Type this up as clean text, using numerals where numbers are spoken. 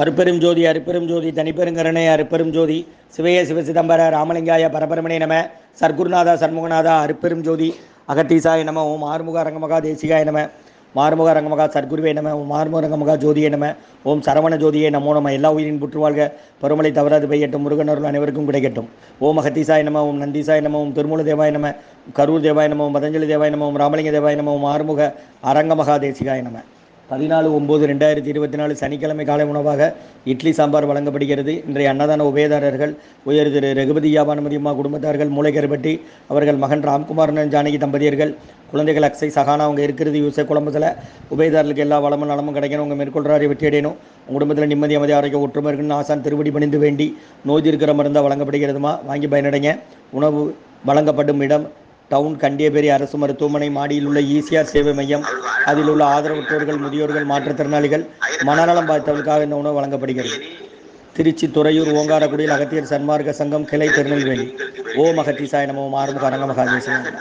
அருப்பெரும் ஜோதி தனிப்பெருங்கருணை அருப்பெரும் ஜோதி சிவய சிவசிதம்பர ராமலிங்காய பரபரமணே நம சர்க்குருநாதா சண்முகநாதா அருப்பெரும் ஜோதி அகத்தீசாய நம ஓம் ஆறுமுக ரங்கமகா தேசிகாய நம மாறுமுக ரங்கமகா சர்க்குருவே நம ஓம் ஆறுமுக ரங்கமகா ஜோதியே நம ஓம் சரவண ஜோதியே நமோ நம எல்லா உயிரின் புற்றுவாழ்க பருமலை தவறாது பெய்யட்டும் முருகனருள் அனைவருக்கும் கிடைக்கட்டும். ஓம் அகத்தீசாய நம ஓம் நந்தீசாய நம ஓம் திருமூல தேவாய நம கரூர் தேவாய நம ஓம் பதஞ்சலி தேவாய நம ஓம் ராமலிங்க தேவாய நம ஓம் ஆறுமுக அரங்கமகா தேசிகாய நம. 14/9/2024 சனிக்கிழமை காலை உணவாக இட்லி சாம்பார் வழங்கப்படுகிறது. இன்றைய அன்னதான உபயதாரர்கள் உயர் திரு ரகுபதி யாபானமதியம்மா குடும்பத்தார்கள், மூளைக்கருப்பட்டி அவர்கள் மகன் ராம்குமாரன் ஜானகி தம்பதியர்கள், குழந்தைகள் அக்ஸை சகானா அவங்க இருக்கிறது யூசே குழம்புல. உபயதாரர்களுக்கு எல்லா வளமும் நலமும் கிடைக்கணும், உங்கள் மேற்கொள்றாரு வெற்றி அடையணும், உங்கள் குடும்பத்தில் நிம்மதி அமைதி ஆரோக்கியம் ஒற்றுமை இருக்குன்னு ஆசான் திருவடி பணிந்து வேண்டி நோய் இருக்கிற மருந்தாக வழங்கப்படுகிறதுமா, வாங்கி பயனடைங்க. உணவு வழங்கப்படும் இடம் டவுன் கண்டியபேரி அரசு மருத்துவமனை மாடியில் உள்ள ஈசிஆர் சேவை மையம். அதில் உள்ள ஆதரவற்றோர்கள், முதியோர்கள், மாற்றுத்திறனாளிகள், மனநலம் பாதித்தவர்களுக்காக இந்த உணவு வழங்கப்படுகிறது. திருச்சி துறையூர் ஓங்காரக்குடியில் அகத்தியர் சன்மார்க்க சங்கம் கிளை திருநெல்வேலி. ஓம் அகத்தீசாய நம ஓம் ஆறுமுக அரங்கமகா தேசிகாய நம.